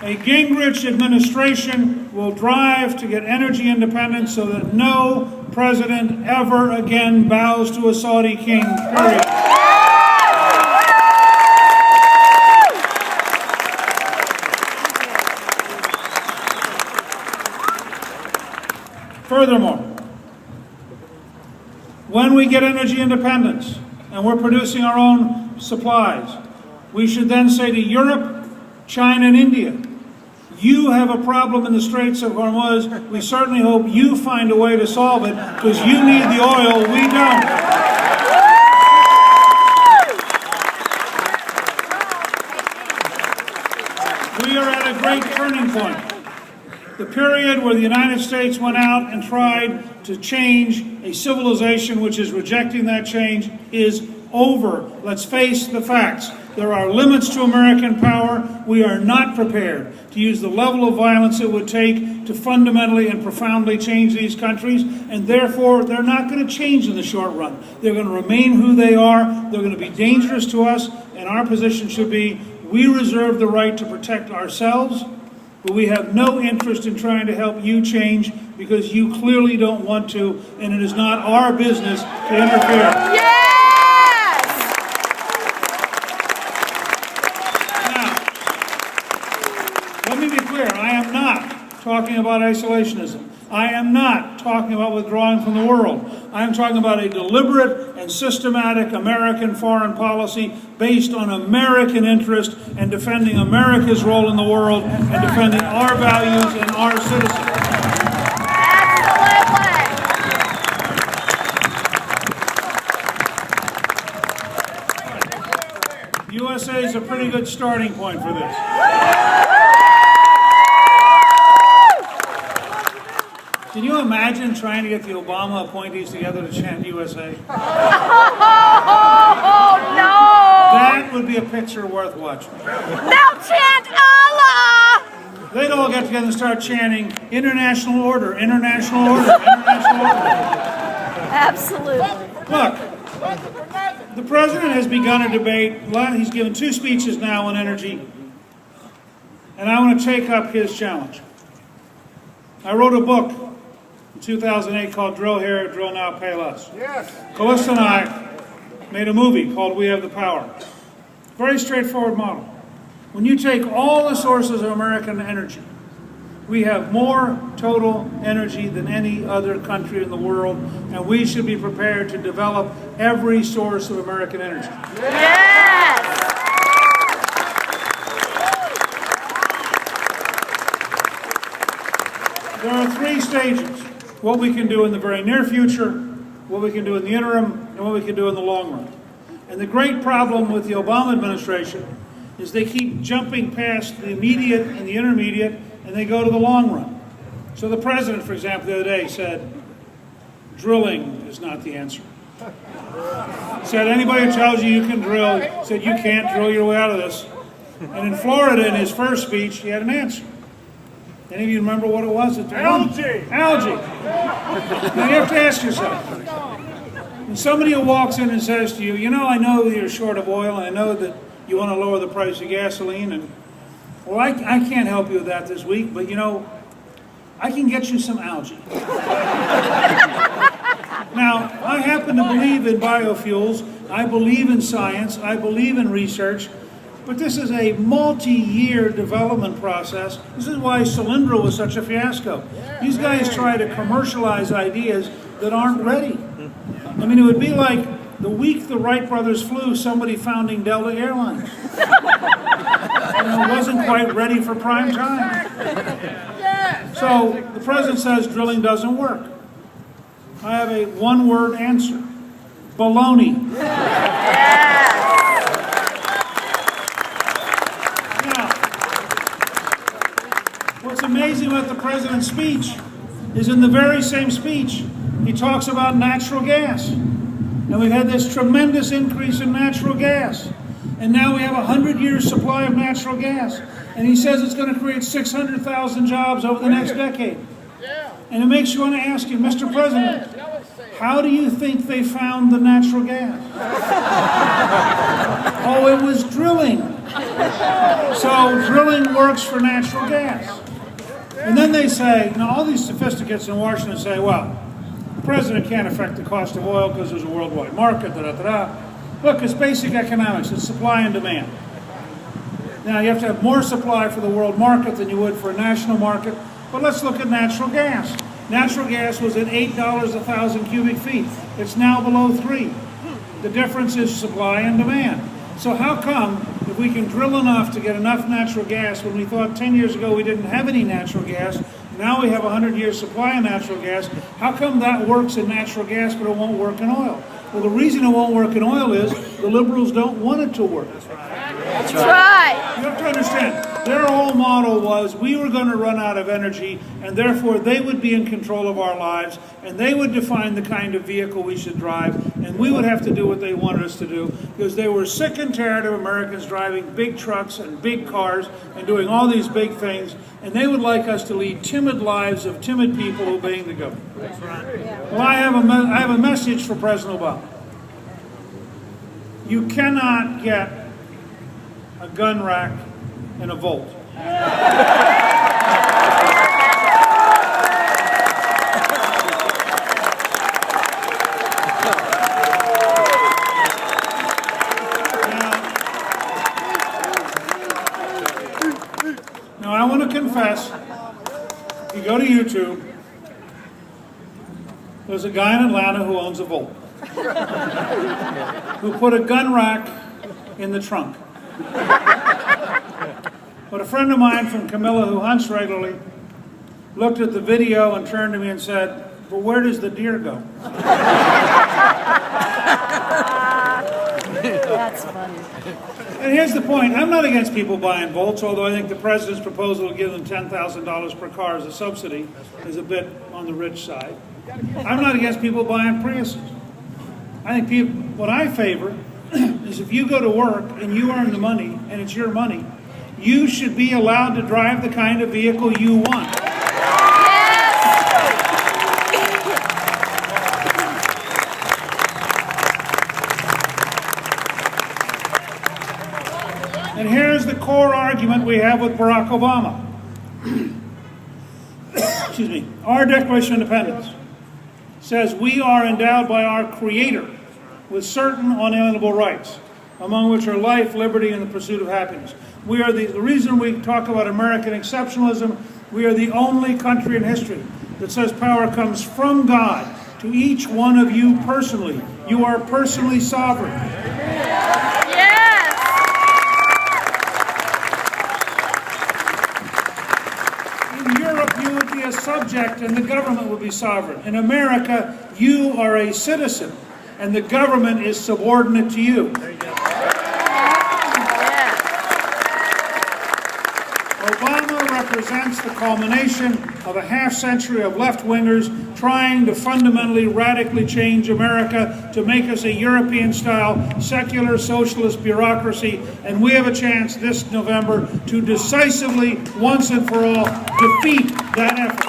A Gingrich administration will drive to get energy independence so that no president ever again bows to a Saudi king, period. Furthermore, when we get energy independence and we're producing our own supplies, we should then say to Europe, China, and India, you have a problem in the Straits of Hormuz. We certainly hope you find a way to solve it because you need the oil, we don't. We are at a great turning point. The period where the United States went out and tried to change a civilization which is rejecting that change is over. Let's face the facts. There are limits to American power. We are not prepared to use the level of violence it would take to fundamentally and profoundly change these countries, and therefore they're not going to change in the short run. They're going to remain who they are. They're going to be dangerous to us, and our position should be we reserve the right to protect ourselves, but we have no interest in trying to help you change because you clearly don't want to, and it is not our business to interfere. Yes! Now, let me be clear. I am not talking about isolationism. I am not talking about withdrawing from the world. I am talking about a deliberate and systematic American foreign policy based on American interest and defending America's role in the world and defending our values and our citizens. Absolutely. The USA is a pretty good starting point for this. Can you imagine trying to get the Obama appointees together to chant USA? Oh, no! That would be a picture worth watching. Now chant Allah! They'd all get together and start chanting, international order, international order, international order. Absolutely. Look, the president has begun a debate. He's given 2 speeches now on energy, and I want to take up his challenge. I wrote a book in 2008 called Drill Here, Drill Now, Pay Less. Yes. Callista and I made a movie called We Have the Power. Very straightforward model. When you take all the sources of American energy, we have more total energy than any other country in the world, and we should be prepared to develop every source of American energy. Yes! There are 3 stages. What we can do in the very near future, what we can do in the interim, and what we can do in the long run. And the great problem with the Obama administration is they keep jumping past the immediate and the intermediate, and they go to the long run. So the president, for example, the other day said, drilling is not the answer. He said, anybody who tells you can drill, said you can't drill your way out of this. And in Florida, in his first speech, he had an answer. Any of you remember what it was? Algae! Algae! Now you have to ask yourself, when somebody who walks in and says to you, you know, I know you're short of oil, and I know that you want to lower the price of gasoline, and well, I can't help you with that this week, but you know, I can get you some algae. Now, I happen to believe in biofuels, I believe in science, I believe in research, but this is a multi-year development process. This is why Cylindro was such a fiasco. These guys try to commercialize ideas that aren't ready. I mean, it would be like the week the Wright brothers flew, somebody founding Delta Airlines. It wasn't quite ready for prime time. So the president says drilling doesn't work. I have a one-word answer. Baloney. What's amazing about the president's speech is in the very same speech, he talks about natural gas. And we've had this tremendous increase in natural gas. And now we have a 100-year supply of natural gas. And he says it's going to create 600,000 jobs over the next decade. And it makes you want to ask you, Mr. President, how do you think they found the natural gas? Oh, it was drilling. So drilling works for natural gas. And then they say, now all these sophisticates in Washington say, well, the president can't affect the cost of oil because there's a worldwide market, da-da-da-da. Look, it's basic economics, it's supply and demand. Now you have to have more supply for the world market than you would for a national market, but let's look at natural gas. Natural gas was at $8 a thousand cubic feet. It's now below $3. The difference is supply and demand. So how come, if we can drill enough to get enough natural gas, when we thought 10 years ago we didn't have any natural gas, now we have a 100-year supply of natural gas, how come that works in natural gas but it won't work in oil? Well, the reason it won't work in oil is the liberals don't want it to work. That's right. You have to understand, their whole model was we were going to run out of energy and therefore they would be in control of our lives and they would define the kind of vehicle we should drive and we would have to do what they wanted us to do because they were sick and tired of Americans driving big trucks and big cars and doing all these big things, and they would like us to lead timid lives of timid people obeying the government. Well, I have a message for President Obama. You cannot get a gun rack and a Volt. Now I want to confess, you go to YouTube, there's a guy in Atlanta who owns a Volt, who put a gun rack in the trunk. But a friend of mine from Camilla who hunts regularly looked at the video and turned to me and said, "But where does the deer go?" That's funny. And here's the point. I'm not against people buying Volts, although I think the president's proposal to give them $10,000 per car as a subsidy is a bit on the rich side. I'm not against people buying Priuses. I think what I favor is if you go to work and you earn the money and it's your money, you should be allowed to drive the kind of vehicle you want. And here's the core argument we have with Barack Obama. Excuse me. Our Declaration of Independence says we are endowed by our Creator with certain unalienable rights, among which are life, liberty, and the pursuit of happiness. We are the reason we talk about American exceptionalism, we are the only country in history that says power comes from God to each one of you personally. You are personally sovereign. Yes. In Europe, you would be a subject and the government would be sovereign. In America, you are a citizen and the government is subordinate to you. Obama represents the culmination of a half-century of left-wingers trying to fundamentally, radically change America to make us a European-style, secular, socialist bureaucracy, and we have a chance this November to decisively, once and for all, defeat that effort.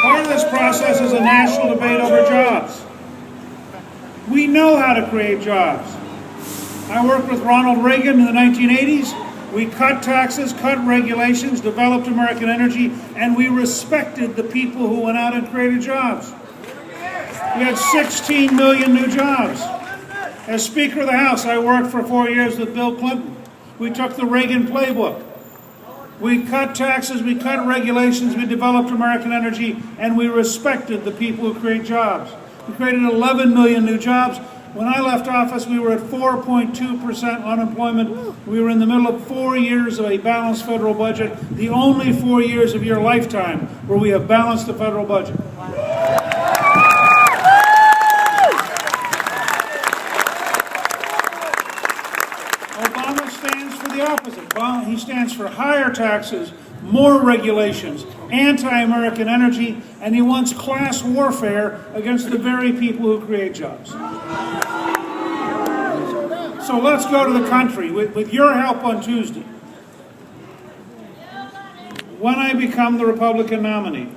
Part of this process is a national debate over jobs. We know how to create jobs. I worked with Ronald Reagan in the 1980s. We cut taxes, cut regulations, developed American energy, and we respected the people who went out and created jobs. We had 16 million new jobs. As Speaker of the House, I worked for 4 years with Bill Clinton. We took the Reagan playbook. We cut taxes, we cut regulations, we developed American energy, and we respected the people who create jobs. We created 11 million new jobs. When I left office, we were at 4.2% unemployment. We were in the middle of 4 years of a balanced federal budget, the only 4 years of your lifetime where we have balanced the federal budget. Obama stands for the opposite. He stands for higher taxes, more regulations, anti-American energy, and he wants class warfare against the very people who create jobs. So let's go to the country. With your help on Tuesday, when I become the Republican nominee,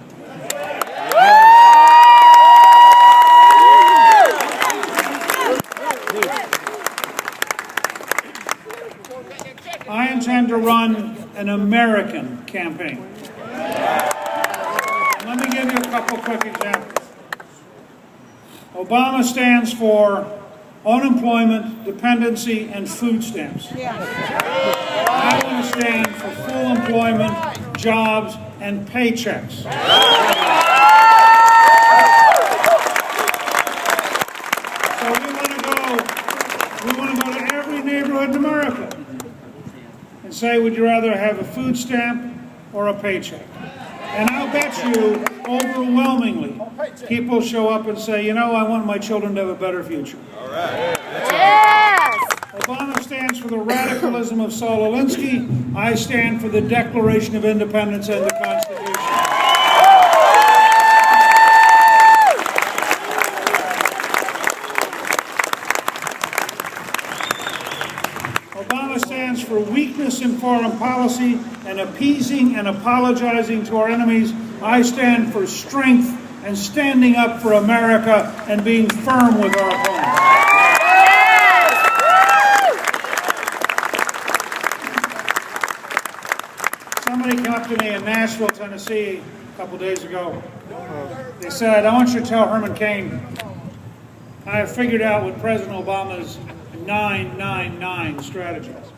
I intend to run an American campaign. Let me give you a couple quick examples. Obama stands for unemployment, dependency, and food stamps. I want to stand for full employment, jobs, and paychecks. So we want to go to every neighborhood in America and say, would you rather have a food stamp or a paycheck? And I'll bet you, overwhelmingly, people show up and say, you know, I want my children to have a better future. All right. Yes! Obama stands for the radicalism of Saul Alinsky. I stand for the Declaration of Independence and the Constitution. Obama stands for weakness in foreign policy and appeasing and apologizing to our enemies. I stand for strength and standing up for America and being firm with our opponents. Somebody came up to me in Nashville, Tennessee, a couple days ago. They said, I want you to tell Herman Cain, I have figured out what President Obama's 999 strategy is.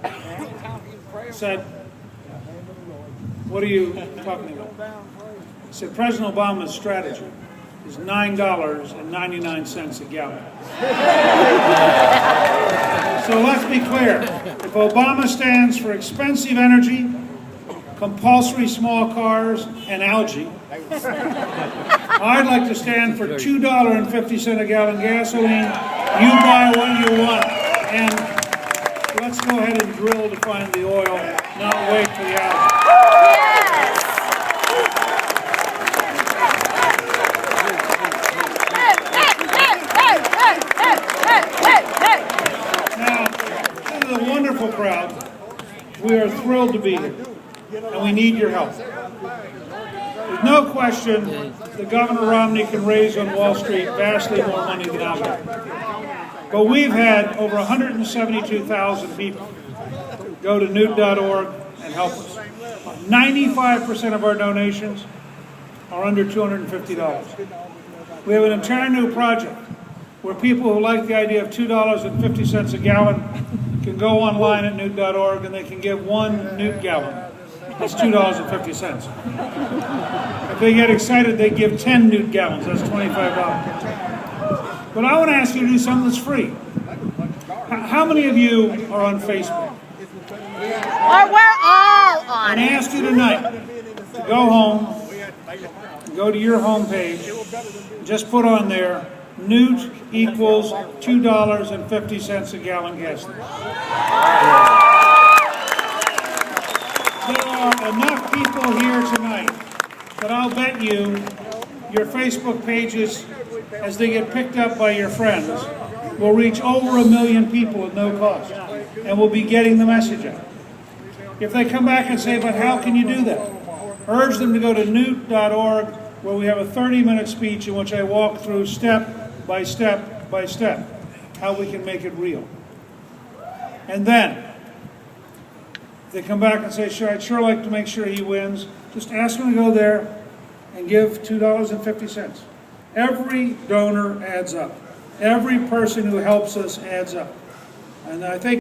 I said, what are you talking about? I said, President Obama's strategy is $9.99 a gallon. So let's be clear. If Obama stands for expensive energy, compulsory small cars, and algae, I'd like to stand for $2.50 a gallon gasoline. You buy what you want. And let's go ahead and drill to find the oil, not wait for the algae. Now, this is a wonderful crowd. We are thrilled to be here, and we need your help. There's no question that Governor Romney can raise on Wall Street vastly more money than I will. But we've had over 172,000 people go to Newt.org and help us. 95% of our donations are under $250. We have an entire new project where people who like the idea of $2.50 a gallon can go online at Newt.org and they can give 1 Newt gallon. That's $2.50. If they get excited, they give 10 Newt gallons. That's $25. But I want to ask you to do something that's free. How many of you are on Facebook? We're all on I it. ask you tonight to go home, go to your home page, just put on there, Newt equals $2.50 a gallon gasoline. There are enough people here tonight that I'll bet you your Facebook pages, as they get picked up by your friends, will reach over 1 million people at no cost, and we'll be getting the message out. If they come back and say, but how can you do that? Urge them to go to Newt.org, where we have a 30-minute speech in which I walk through step by step by step how we can make it real. And then, if they come back and say, sure, I'd sure like to make sure he wins, just ask them to go there and give $2.50. Every donor adds up. Every person who helps us adds up. And I think